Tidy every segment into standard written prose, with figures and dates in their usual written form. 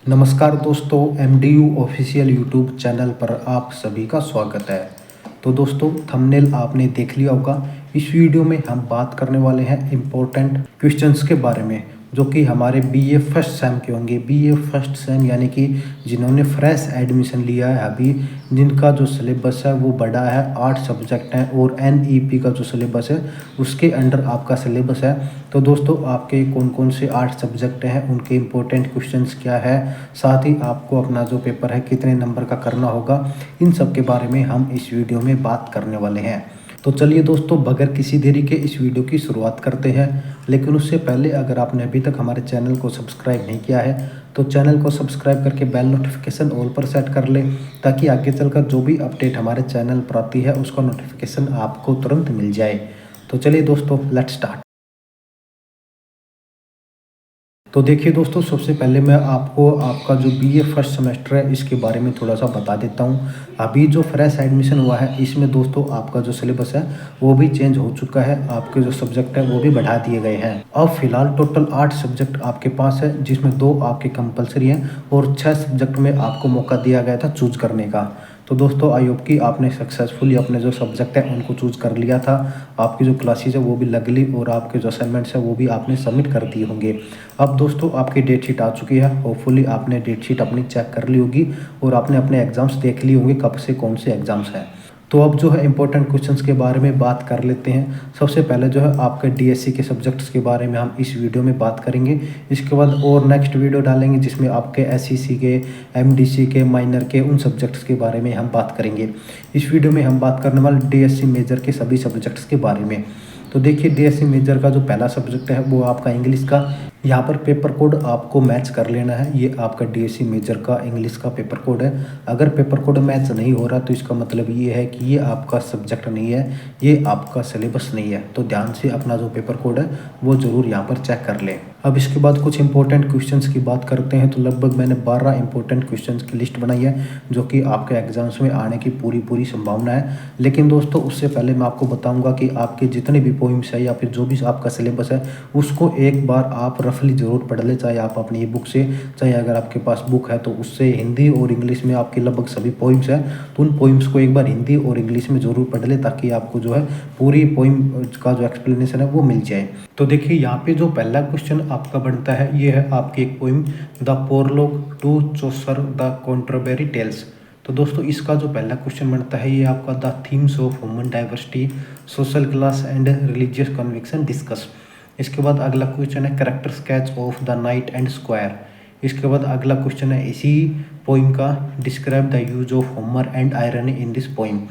नमस्कार दोस्तों, MDU official YouTube channel पर आप सभी का स्वागत है। तो दोस्तों, थंबनेल आपने देख लिया होगा। इस वीडियो में हम बात करने वाले हैं इम्पोर्टेंट क्वेश्चंस के बारे में, जो कि हमारे बीए फर्स्ट सेम के होंगे। बीए फर्स्ट सेम यानी कि जिन्होंने फ्रेश एडमिशन लिया है अभी, जिनका जो सिलेबस है वो बड़ा है, 8 सब्जेक्ट हैं और एनईपी का जो सिलेबस है उसके अंडर आपका सिलेबस है। तो दोस्तों, आपके कौन कौन से 8 सब्जेक्ट हैं, उनके इम्पोर्टेंट क्वेश्चंस क्या है, साथ ही आपको अपना जो पेपर है कितने नंबर का करना होगा, इन सब के बारे में हम इस वीडियो में बात करने वाले हैं। तो चलिए दोस्तों, बगैर किसी देरी के इस वीडियो की शुरुआत करते हैं। लेकिन उससे पहले अगर आपने अभी तक हमारे चैनल को सब्सक्राइब नहीं किया है तो चैनल को सब्सक्राइब करके बेल नोटिफिकेशन ऑल पर सेट कर लें, ताकि आगे चलकर जो भी अपडेट हमारे चैनल पर आती है उसका नोटिफिकेशन आपको तुरंत मिल जाए। तो चलिए दोस्तों, लेट्स स्टार्ट। तो देखिए दोस्तों, सबसे पहले मैं आपको आपका जो बीए फर्स्ट सेमेस्टर है इसके बारे में थोड़ा सा बता देता हूँ। अभी जो फ्रेश एडमिशन हुआ है इसमें दोस्तों आपका जो सिलेबस है वो भी चेंज हो चुका है, आपके जो सब्जेक्ट है वो भी बढ़ा दिए गए हैं। अब फिलहाल टोटल 8 सब्जेक्ट आपके पास है, जिसमें 2 आपके कंपलसरी हैं और 6 सब्जेक्ट में आपको मौका दिया गया था चूज करने का। तो दोस्तों, आई होप कि आपने सक्सेसफुली अपने जो सब्जेक्ट है उनको चूज कर लिया था। आपकी जो क्लासेस है वो भी लग ली और आपके जो असाइनमेंट्स है वो भी आपने सबमिट कर दिए होंगे। अब दोस्तों, आपकी डेट शीट आ चुकी है। होपफुली आपने डेट शीट अपनी चेक कर ली होगी और आपने अपने एग्जाम्स देख लिए होंगे कब से कौन से एग्जाम्स हैं। तो अब जो है इंपॉर्टेंट क्वेश्चंस के बारे में बात कर लेते हैं। सबसे पहले जो है आपके डीएससी के सब्जेक्ट्स के बारे में हम इस वीडियो में बात करेंगे। इसके बाद और नेक्स्ट वीडियो डालेंगे जिसमें आपके एसईसी के, एमडीसी के, माइनर के उन सब्जेक्ट्स के बारे में हम बात करेंगे। इस वीडियो में हम बात करने वाले डीएससी मेजर के सभी सब्जेक्ट्स के बारे में। तो देखिए, डीएससी मेजर का जो पहला सब्जेक्ट है वो आपका इंग्लिश का। यहाँ पर पेपर कोड आपको मैच कर लेना है। ये आपका डीएससी मेजर का इंग्लिश का पेपर कोड है। अगर पेपर कोड मैच नहीं हो रहा तो इसका मतलब ये है कि ये आपका सब्जेक्ट नहीं है, ये आपका सिलेबस नहीं है। तो ध्यान से अपना जो पेपर कोड है वो ज़रूर यहाँ पर चेक कर लें। अब इसके बाद कुछ इंपॉर्टेंट क्वेश्चंस की बात करते हैं। तो लगभग मैंने 12 इंपॉर्टेंट क्वेश्चंस की लिस्ट बनाई है, जो कि आपके एग्जाम्स में आने की पूरी संभावना है। लेकिन दोस्तों, उससे पहले मैं आपको बताऊंगा कि आपके जितने भी पोइम्स है या फिर जो भी आपका सिलेबस है उसको एक बार आप रफली ज़रूर पढ़ लें, चाहे आप अपनी बुक से, चाहे अगर आपके पास बुक है तो उससे। हिंदी और इंग्लिश में आपके लगभग सभी पोइम्स हैं, तो उन पोइम्स को एक बार हिंदी और इंग्लिश में ज़रूर पढ़ लें, ताकि आपको जो है पूरी पोइम का जो एक्सप्लेनेशन है वो मिल जाए। तो देखिए, यहाँ पे जो पहला क्वेश्चन आपका बनता है ये है आपकी एक poem, the prologue to Chaucer the Canterbury tales. तो दोस्तों, इसका जो पहला क्वेश्चन बनता है ये आपका the themes of human diversity, social class and religious conviction discuss. इसके बाद अगला क्वेश्चन है character sketch of the night and square. इसके बाद अगला क्वेश्चन है इसी पोइम का, describe the use of humour and irony in this poem.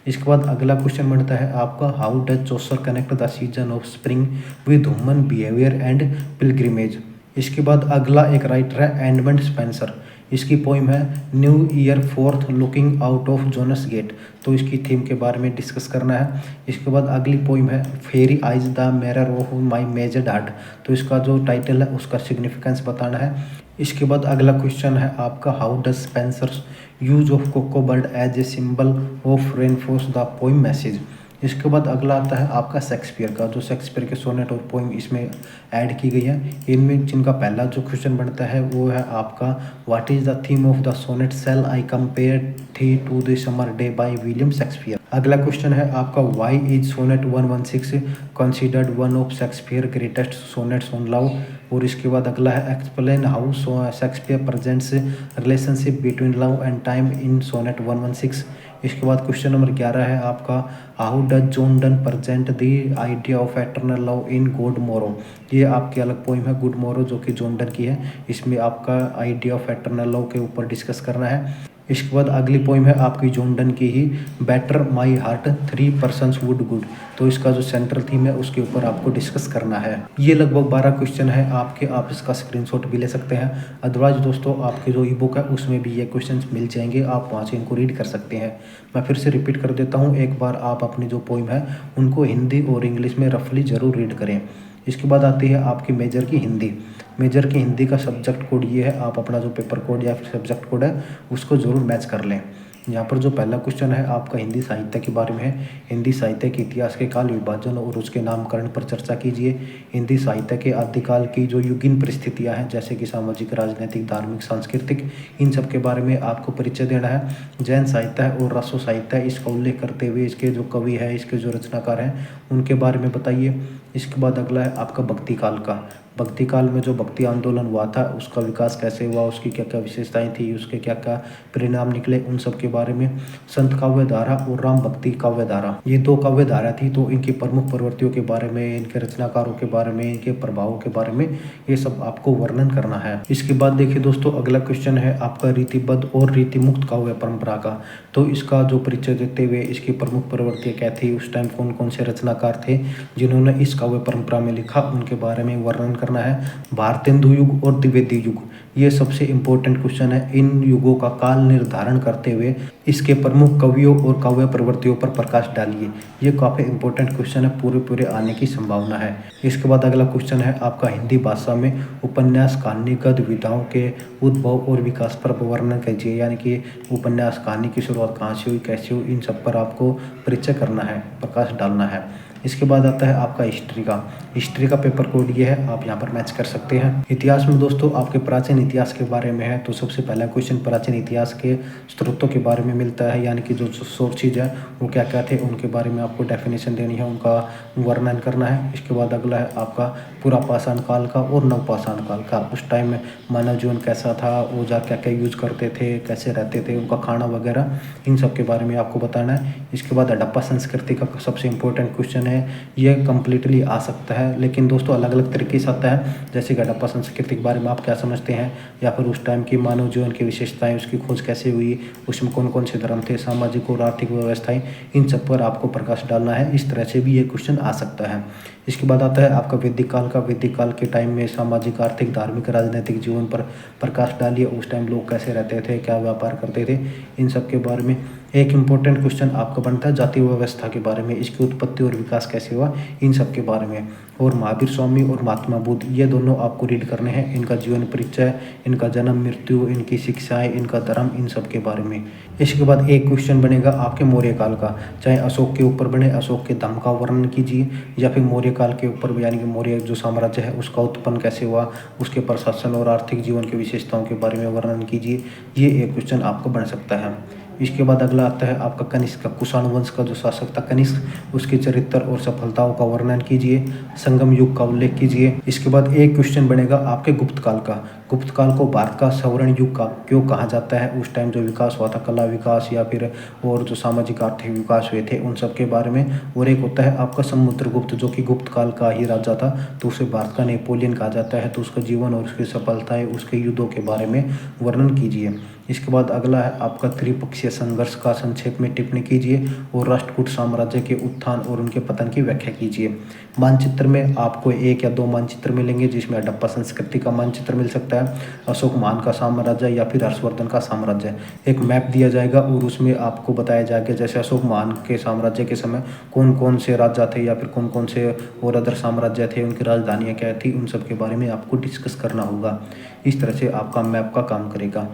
इसके बाद अगला क्वेश्चन बनता है आपका, how does Chaucer connect the season of spring with human behaviour and pilgrimage. इसके बाद अगला एक राइटर है एडमंड स्पेंसर। इसकी पोइम है new year forth looking out of Janus gate. तो इसकी थीम के बारे में डिस्कस करना है। इसके बाद अगली पोइम है fairy eyes the mirror of my major heart. तो इसका जो टाइटल है उसका सिग्निफिकेंस बताना है। इसके बाद अगला क्वेश्चन है आपका, how does Spenser's use of cuckoo bird as a symbol of reinforce the poem message. इसके बाद अगला आता है आपका शेक्सपियर का, जो शेक्सपियर के सोनेट और पोइम इसमें ऐड की गई है। इनमें जिनका पहला जो क्वेश्चन बनता है वो है आपका, what is the theme of the sonnet shall I compare thee to the summer day by William Shakespeare. अगला क्वेश्चन है आपका, why is sonnet 116 considered one of Shakespeare greatest sonnets on love. और इसके बाद अगला है, explain how Shakespeare presents relationship between love and time in sonnet 116। इसके बाद क्वेश्चन नंबर 11 है आपका, how does John Donne present the idea of eternal love in good मोरो। ये आपकी अलग पोइम है गुड मोरो, जो कि जॉन डन की है। इसमें आपका आइडिया ऑफ एटर्नल लव के ऊपर डिस्कस करना है। इसके बाद अगली पोइम है आपकी जॉन डन की ही, batter my heart 3 persons would good. तो इसका जो सेंट्रल थीम है उसके ऊपर आपको डिस्कस करना है। ये लगभग 12 क्वेश्चन है आपके, आप इसका स्क्रीनशॉट भी ले सकते हैं। अदरवाइज दोस्तों, आपकी जो ई बुक है उसमें भी ये क्वेश्चंस मिल जाएंगे, आप वहाँ से इनको रीड कर सकते हैं। मैं फिर से रिपीट कर देता हूँ, एक बार आप अपनी जो पोइम है उनको हिंदी और इंग्लिश में रफली ज़रूर रीड करें। इसके बाद आती है आपकी मेजर की हिंदी। मेजर की हिंदी का सब्जेक्ट कोड ये है, आप अपना जो पेपर कोड या फिर सब्जेक्ट कोड है उसको ज़रूर मैच कर लें। यहाँ पर जो पहला क्वेश्चन है आपका हिंदी साहित्य के बारे में है। हिंदी साहित्य के इतिहास के काल विभाजन और उसके नामकरण पर चर्चा कीजिए। हिंदी साहित्य के आदिकाल की जो युगीन परिस्थितियाँ हैं, जैसे कि सामाजिक, राजनीतिक, धार्मिक, सांस्कृतिक, इन सब के बारे में आपको परिचय देना है। जैन साहित्य है और रसो साहित्य है, इसका उल्लेख करते हुए इसके जो कवि है, इसके जो रचनाकार हैं, उनके बारे में बताइए। इसके बाद अगला है आपका भक्ति काल का। भक्ति काल में जो भक्ति आंदोलन हुआ था, उसका विकास कैसे हुआ, उसकी क्या क्या विशेषताएं थी, उसके क्या क्या परिणाम निकले, उन सब के बारे में। संत काव्य धारा और राम भक्ति काव्य धारा, ये दो काव्य धारा थी, तो इनकी प्रमुख प्रवृत्तियों के बारे में, इनके रचनाकारों के बारे में, इनके प्रभावों के बारे में, ये सब आपको वर्णन करना है। इसके बाद देखिए दोस्तों, अगला क्वेश्चन है आपका रीतिबद्ध और रीतिमुक्त काव्य परंपरा का। तो इसका जो परिचय देते हुए इसकी प्रमुख प्रवृत्तियाँ क्या थी, उस टाइम कौन कौन से रचनाकार थे जिन्होंने इस काव्य परंपरा में लिखा, उनके बारे में वर्णन करना है। भारतेंदु युग और द्विवेदी युग, ये सबसे इम्पोर्टेंट क्वेश्चन है। इन युगों का काल निर्धारण करते हुए इसके प्रमुख कवियों और काव्य प्रवृत्तियों पर प्रकाश डालिए। ये काफ़ी इंपॉर्टेंट क्वेश्चन है, पूरे आने की संभावना है। इसके बाद अगला क्वेश्चन है आपका हिंदी भाषा में उपन्यास कहानी गद्य विधाओं के उद्भव और विकास पर वर्णन कीजिए। यानी कि उपन्यास कहानी की शुरुआत कहाँ से हुई, कैसे हुई, इन सब पर आपको परिचय करना है, प्रकाश डालना है। इसके बाद आता है आपका हिस्ट्री का पेपर कोड ये है, आप यहाँ पर मैच कर सकते हैं। इतिहास में दोस्तों आपके प्राचीन इतिहास के बारे में है, तो सबसे पहला क्वेश्चन प्राचीन इतिहास के स्रोतों के बारे में मिलता है। यानी कि जो सोर्सेज है वो क्या क्या थे, उनके बारे में आपको डेफिनेशन देनी है, उनका वर्णन करना है। इसके बाद अगला है आपका पुरापाषाण काल का और नवपाषाण काल का। उस टाइम में मानव जीवन कैसा था, औजार क्या क्या यूज करते थे, कैसे रहते थे, उनका खाना वगैरह, इन सब के बारे में आपको बताना है। इसके बाद हड़प्पा संस्कृति का सबसे इंपॉर्टेंट क्वेश्चन है, यह कंप्लीटली आ सकता है, लेकिन दोस्तों अलग अलग तरीके से आता है। जैसे कि हड़प्पा संस्कृति के बारे में आप क्या समझते हैं, या फिर उस टाइम की मानव जीवन की विशेषताएं, उसकी खोज कैसे हुई, उसमें कौन कौन से धर्म थे, सामाजिक और आर्थिक व्यवस्थाएं, इन सब पर आपको प्रकाश डालना है। इस तरह से भी ये क्वेश्चन आ सकता है। इसके बाद आता है आपका वैदिक काल का। वैदिक काल के टाइम में सामाजिक, आर्थिक, धार्मिक, राजनीतिक जीवन पर प्रकाश डालिए। उस टाइम लोग कैसे रहते थे, क्या व्यापार करते थे, इन सब के बारे में। एक इम्पोर्टेंट क्वेश्चन आपका बनता है जाति व्यवस्था के बारे में, इसकी उत्पत्ति और विकास कैसे हुआ, इन सब के बारे में। और महावीर स्वामी और महात्मा बुद्ध, ये दोनों आपको रीड करने हैं। इनका जीवन परिचय, इनका जन्म मृत्यु, इनकी शिक्षाएं, इनका धर्म, इन सब के बारे में। इसके बाद एक क्वेश्चन बनेगा आपके मौर्य काल का, चाहे अशोक के ऊपर बने, अशोक के धर्म का वर्णन कीजिए, या फिर मौर्य काल के ऊपर, यानी कि मौर्य जो साम्राज्य है उसका उत्पन्न कैसे हुआ, उसके प्रशासन और आर्थिक जीवन की विशेषताओं के बारे में वर्णन कीजिए। ये एक क्वेश्चन आपको बन सकता है। इसके बाद अगला आता है आपका कनिष्क का। कुषाण वंश का जो शासक था कनिष्क, उसके चरित्र और सफलताओं का वर्णन कीजिए। संगम युग का उल्लेख कीजिए। इसके बाद एक क्वेश्चन बनेगा आपके गुप्त काल का। गुप्त काल को भारत का स्वर्ण युग का क्यों कहा जाता है, उस टाइम जो विकास हुआ था, कला विकास या फिर और जो सामाजिक आर्थिक विकास हुए थे, उन सब के बारे में। और एक होता है आपका समुद्रगुप्त, जो कि गुप्त काल का ही राजा था, तो उसे भारत का नेपोलियन कहा जाता है। तो उसका जीवन और उसकी सफलताएं, उसके युद्धों के बारे में वर्णन कीजिए। इसके बाद अगला है आपका त्रिपक्षीय संघर्ष का संक्षेप में टिप्पणी कीजिए और राष्ट्रकूट साम्राज्य के उत्थान और उनके पतन की व्याख्या कीजिए। मानचित्र में आपको 1 या 2 मानचित्र मिलेंगे, जिसमें हड़प्पा संस्कृति का मानचित्र मिल सकता है, अशोक महान का साम्राज्य या फिर हर्षवर्धन का साम्राज्य। एक मैप दिया जाएगा और उसमें आपको बताया जाएगा जैसे अशोक महान के साम्राज्य के समय कौन कौन से राजा थे या फिर कौन कौन से और अदर साम्राज्य थे, उनकी राजधानियाँ क्या थी, उन सब के बारे में आपको डिस्कस करना होगा। इस तरह से आपका मैप का काम करेगा।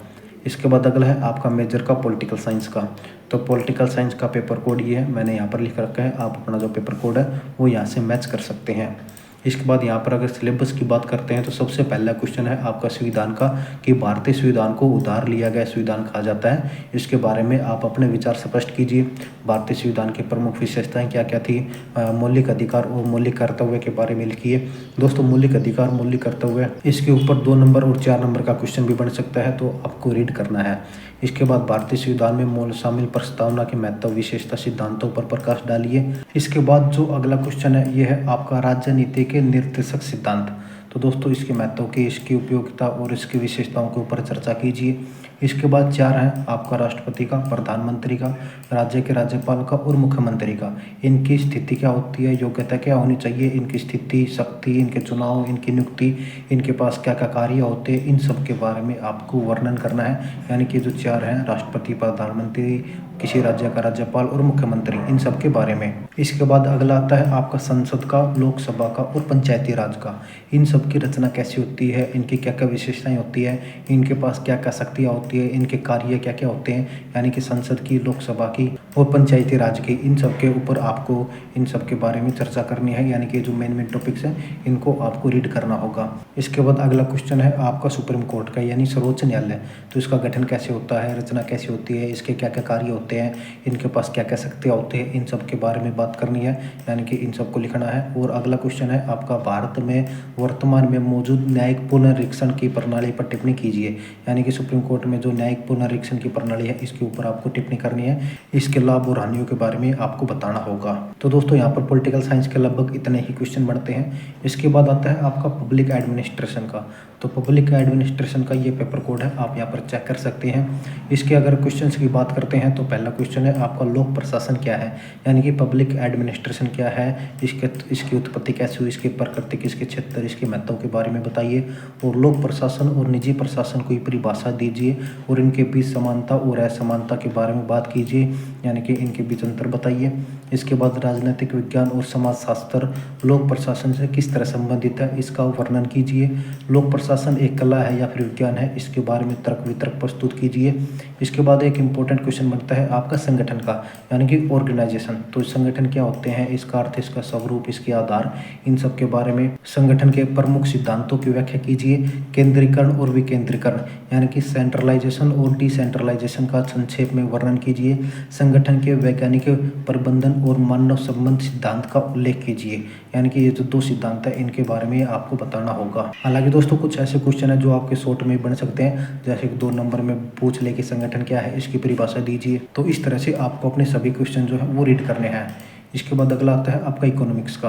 इसके बाद अगला है आपका मेजर का पॉलिटिकल साइंस का। तो पॉलिटिकल साइंस का पेपर कोड ये है, मैंने यहाँ पर लिख रखा है, आप अपना जो पेपर कोड है वो यहाँ से मैच कर सकते हैं। इसके बाद यहाँ पर अगर सिलेबस की बात करते हैं तो सबसे पहला क्वेश्चन है आपका संविधान का, कि भारतीय संविधान को उधार लिया गया संविधान कहा जाता है। इसके बारे में आप अपने विचार स्पष्ट कीजिए। भारतीय संविधान की प्रमुख विशेषताएं क्या क्या थी, मौलिक अधिकार और मौलिक कर्तव्य के बारे में लिखिए। दोस्तों मौलिक अधिकार, मौलिक कर्तव्य, इसके ऊपर 2 नंबर और 4 नंबर का क्वेश्चन भी बन सकता है, तो आपको रीड करना है। इसके बाद भारतीय संविधान में मूल शामिल प्रस्तावना के महत्व, विशेषता, सिद्धांतों पर प्रकाश डालिए। इसके बाद जो अगला क्वेश्चन है ये है आपका राज्य नीति के निर्देशक सिद्धांत। तो दोस्तों इसके महत्व की, इसकी उपयोगिता और इसकी विशेषताओं के ऊपर चर्चा कीजिए। इसके बाद 4 है आपका राष्ट्रपति का, प्रधानमंत्री का, राज्य के राज्यपाल का और मुख्यमंत्री का। इनकी स्थिति क्या होती है, योग्यता क्या होनी चाहिए, इनकी स्थिति, शक्ति, इनके चुनाव, इनकी नियुक्ति, इनके पास क्या क्या कार्य होते हैं, इन सब के बारे में आपको वर्णन करना है। यानी कि जो 4 हैं, राष्ट्रपति, प्रधानमंत्री, किसी राज्य का राज्यपाल और मुख्यमंत्री, इन सब के बारे में। इसके बाद अगला आता है आपका संसद का, लोकसभा का और पंचायती राज का। इन सब की रचना कैसी होती है, इनकी क्या क्या विशेषताएं होती है, इनके पास क्या क्या शक्तियाँ होती होती है, इनके कार्य क्या क्या होते हैं, यानी कि संसद की, लोकसभा की और पंचायती राज की, इन सब के ऊपर आपको इन सब के बारे में चर्चा करनी है। यानी कि जो मेन टॉपिक्स हैं इनको आपको रीड करना होगा। इसके बाद अगला क्वेश्चन है आपका सुप्रीम कोर्ट का, यानी सर्वोच्च न्यायालय। तो इसका गठन कैसे होता है, रचना कैसे होती है, इसके क्या क्या कार्य होते हैं, इनके पास क्या क्या शक्तियाँ होती हैं, इन सब के बारे में बात करनी है, यानी कि इन सबको लिखना है। और अगला क्वेश्चन है आपका भारत में वर्तमान में मौजूद न्यायिक पुनरीक्षण की प्रणाली पर टिप्पणी कीजिए। यानी कि सुप्रीम कोर्ट में जो न्यायिक पुनरीक्षण की प्रणाली है इसके ऊपर आपको टिप्पणी करनी है, इसके लाभ और हानियों के बारे में आपको बताना होगा। तो दोस्तों यहाँ पर पॉलिटिकल साइंस के लगभग इतने ही क्वेश्चन बनते हैं। इसके बाद आता है आपका पब्लिक एडमिनिस्ट्रेशन का। तो पब्लिक एडमिनिस्ट्रेशन का ये पेपर कोड है, आप यहाँ पर चेक कर सकते हैं। इसके अगर क्वेश्चंस की बात करते हैं तो पहला क्वेश्चन है आपका लोक प्रशासन क्या है, यानी कि पब्लिक एडमिनिस्ट्रेशन क्या है, इसकी उत्पत्ति कैसे हुई, इसकी प्रकृति, इसके क्षेत्र, इसके महत्व के बारे में बताइए। और लोक प्रशासन और निजी प्रशासन को परिभाषा दीजिए और इनके बीच समानता और असमानता के बारे में बात कीजिए, यानी कि इनके बीच अंतर बताइए। इसके बाद राजनीतिक विज्ञान और समाजशास्त्र लोक प्रशासन से किस तरह संबंधित है, इसका वर्णन कीजिए। लोक प्रशासन एक कला है या फिर विज्ञान है, इसके बारे में तर्क वितर्क प्रस्तुत कीजिए। इसके बाद एक इम्पोर्टेंट क्वेश्चन बनता है आपका संगठन का, यानी कि ऑर्गेनाइजेशन। तो संगठन क्या होते हैं, इसका अर्थ, इसका स्वरूप, इसके आधार, इन सब के बारे में। संगठन के प्रमुख सिद्धांतों की व्याख्या कीजिए। केंद्रीकरण और विकेंद्रीकरण, यानी कि सेंट्रलाइजेशन और डिसेंट्रलाइजेशन का संक्षेप में वर्णन कीजिए। संगठन के वैज्ञानिक प्रबंधन और मानव संबंध सिद्धांत का उल्लेख कीजिए, यानी कि ये जो दो सिद्धांत है इनके बारे में आपको बताना होगा। हालांकि दोस्तों कुछ ऐसे क्वेश्चन है जो आपके शॉर्ट में बन सकते हैं, जैसे कि 2 नंबर में पूछ ले कि संगठन क्या है, इसकी परिभाषा दीजिए। तो इस तरह से आपको अपने सभी क्वेश्चन जो है वो रीड करने हैं। इसके बाद अगला आता है आपका इकोनॉमिक्स का।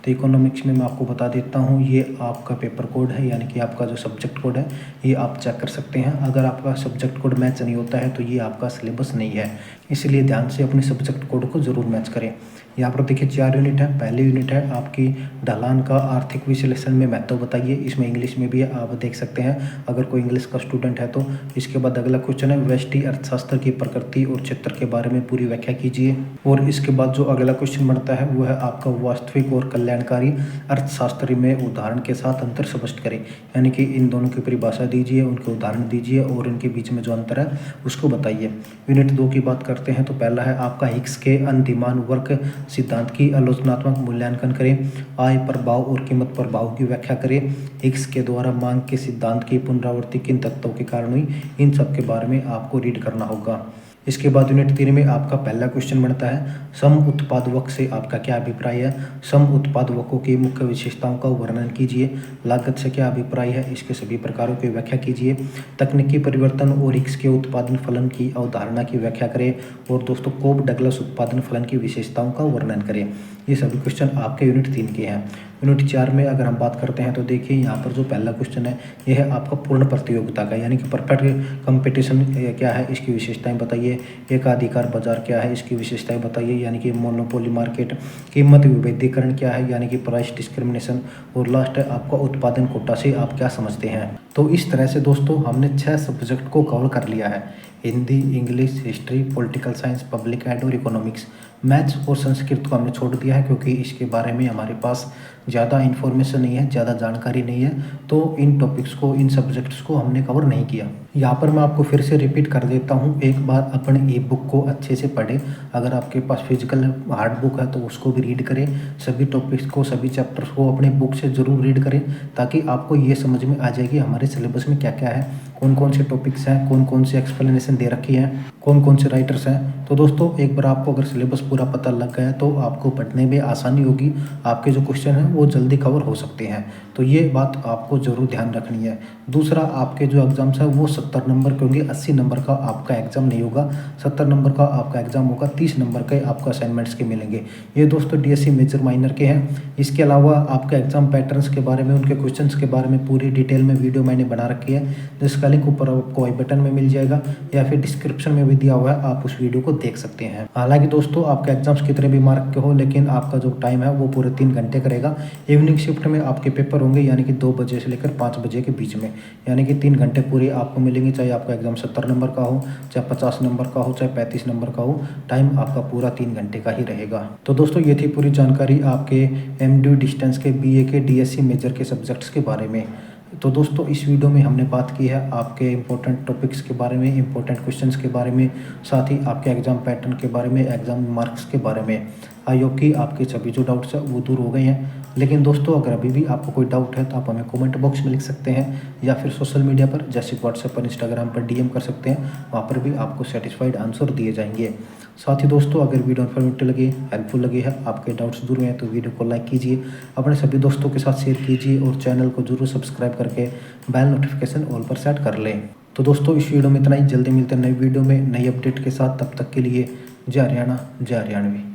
तो इकोनॉमिक्स में मैं आपको बता देता हूँ, ये आपका पेपर कोड है, यानी कि आपका जो सब्जेक्ट कोड है ये आप चेक कर सकते हैं। अगर आपका सब्जेक्ट कोड मैच नहीं होता है तो ये आपका सिलेबस नहीं है, इसलिए ध्यान से अपने सब्जेक्ट कोड को ज़रूर मैच करें। यहाँ पर देखिए 4 यूनिट है। पहली यूनिट है आपकी ढलान का आर्थिक विश्लेषण में महत्व बताइए, इसमें इंग्लिश में भी है, आप देख सकते हैं अगर कोई इंग्लिश का स्टूडेंट है तो। इसके बाद अगला क्वेश्चन है व्यष्टि अर्थशास्त्र की प्रकृति और क्षेत्र के बारे में पूरी व्याख्या कीजिए। और इसके बाद जो अगला क्वेश्चन बनता है वो है आपका वास्तविक और कल्याणकारी अर्थशास्त्र में उदाहरण के साथ अंतर स्पष्ट करें, यानी कि इन दोनों की परिभाषा दीजिए, उनके उदाहरण दीजिए और इनके बीच में जो अंतर है उसको बताइए। यूनिट 2 की बात करते हैं तो पहला है आपका हिग्स के अंतिमान वर्ग सिद्धांत की आलोचनात्मक मूल्यांकन करें। आय प्रभाव और कीमत प्रभाव की व्याख्या करें। हिग्स के द्वारा मांग के सिद्धांत की पुनरावृत्ति किन तत्वों के कारण हुई, इन सब के बारे में आपको रीड करना होगा। इसके बाद यूनिट 3 में आपका पहला क्वेश्चन बनता है सम उत्पादक से आपका क्या अभिप्राय है। सम उत्पादकों की मुख्य विशेषताओं का वर्णन कीजिए। लागत से क्या अभिप्राय है, इसके सभी प्रकारों की व्याख्या कीजिए। तकनीकी परिवर्तन और हिग्स के उत्पादन फलन की अवधारणा की व्याख्या करें। और दोस्तों कोब डगलस उत्पादन फलन की विशेषताओं का वर्णन करें। ये सभी क्वेश्चन आपके यूनिट 3 के हैं। यूनिट 4 में अगर हम बात करते हैं तो देखिए यहाँ पर जो पहला क्वेश्चन है यह है आपका पूर्ण प्रतियोगिता का, यानी कि परफेक्ट कंपटीशन क्या है, इसकी विशेषताएं बताइए। एकाधिकार बाजार क्या है, इसकी विशेषताएं बताइए, यानी कि मोनोपोली मार्केट। कीमत विभेदीकरण क्या है, यानी कि प्राइस डिस्क्रिमिनेशन। और लास्ट है आपका उत्पादन कोटा से आप क्या समझते हैं। तो इस तरह से दोस्तों हमने 6 सब्जेक्ट को कवर कर लिया है, Hindi, English, history, political science, public ad और इकोनॉमिक्स। मैथ्स और संस्कृत को हमने छोड़ दिया है क्योंकि इसके बारे में हमारे पास ज़्यादा इन्फॉर्मेशन नहीं है, ज़्यादा जानकारी नहीं है, तो इन टॉपिक्स को, इन सब्जेक्ट्स को हमने कवर नहीं किया। यहाँ पर मैं आपको फिर से रिपीट कर देता हूँ, एक बार अपने ई बुक को अच्छे से पढ़ें। अगर आपके पास फिजिकल हार्ड बुक है तो उसको भी रीड करें। सभी टॉपिक्स को, सभी चैप्टर्स को अपने बुक से ज़रूर रीड करें, ताकि आपको ये समझ में आ जाए कि हमारे सिलेबस में क्या क्या है, कौन कौन से टॉपिक्स हैं, कौन कौन से एक्सप्लेनेशन दे रखी है, कौन कौन से राइटर्स हैं। तो दोस्तों एक बार आपको अगर सिलेबस पूरा पता लग गया तो आपको पढ़ने में आसानी होगी, आपके जो क्वेश्चन हैं वो जल्दी कवर हो सकते हैं। तो ये बात आपको ज़रूर ध्यान रखनी है। दूसरा, आपके जो एग्ज़ाम्स है वो 70 नंबर के होंगे, 80 नंबर का आपका एग्ज़ाम नहीं होगा। 70 नंबर का आपका एग्ज़ाम होगा, 30 नंबर के आपको असाइनमेंट्स के मिलेंगे। ये दोस्तों डीएससी मेजर माइनर के हैं। इसके अलावा आपके एग्ज़ाम पैटर्न्स के बारे में, उनके क्वेश्चंस के बारे में पूरी डिटेल में वीडियो मैंने बना रखी है, जिसका लिंक ऊपर आपको आई बटन में मिल जाएगा या फिर डिस्क्रिप्शन में भी दिया हुआ है, आप उस वीडियो को देख सकते हैं। हालांकि दोस्तों आपके एग्जाम्स कितने भी मार्क के हो, लेकिन आपका जो टाइम है वो पूरे 3 घंटे करेगा। इवनिंग शिफ्ट में आपके पेपर होंगे, यानी कि 2 बजे से लेकर 5 बजे के बीच में, यानी कि 3 घंटे पूरे आपको मिलेंगे। चाहे आपका एग्जाम 70 नंबर का हो, चाहे 50 नंबर का हो, चाहे 35 नंबर का हो, टाइम आपका पूरा 3 घंटे का ही रहेगा। तो दोस्तों ये थी पूरी जानकारी आपके MDU डिस्टेंस के BA के DSC मेजर के सब्जेक्ट्स के बारे में। तो दोस्तों इस वीडियो में हमने बात की है आपके इम्पोर्टेंट टॉपिक्स के बारे में, इम्पोर्टेंट क्वेश्चंस के बारे में, साथ ही आपके एग्ज़ाम पैटर्न के बारे में, एग्ज़ाम मार्क्स के बारे में। आई होप कि आपके सभी जो डाउट्स हैं वो दूर हो गए हैं। लेकिन दोस्तों अगर अभी भी आपको कोई डाउट है तो आप हमें कमेंट बॉक्स में लिख सकते हैं या फिर सोशल मीडिया पर जैसे व्हाट्सएप पर, इंस्टाग्राम पर डीएम कर सकते हैं, वहाँ पर भी आपको सेटिस्फाइड आंसर दिए जाएंगे। साथ ही दोस्तों अगर वीडियो इन्फॉर्मेटिव लगे, हेल्पफुल लगे है, आपके डाउट्स दूर हुए हैं तो वीडियो को लाइक कीजिए, अपने सभी दोस्तों के साथ शेयर कीजिए और चैनल को जरूर सब्सक्राइब करके बेल नोटिफिकेशन ऑल पर सेट कर लें। तो दोस्तों इस वीडियो में इतना ही, जल्दी मिलते हैं नई वीडियो में नई अपडेट के साथ। तब तक के लिए जय हरियाणा, जय हरियाणवी।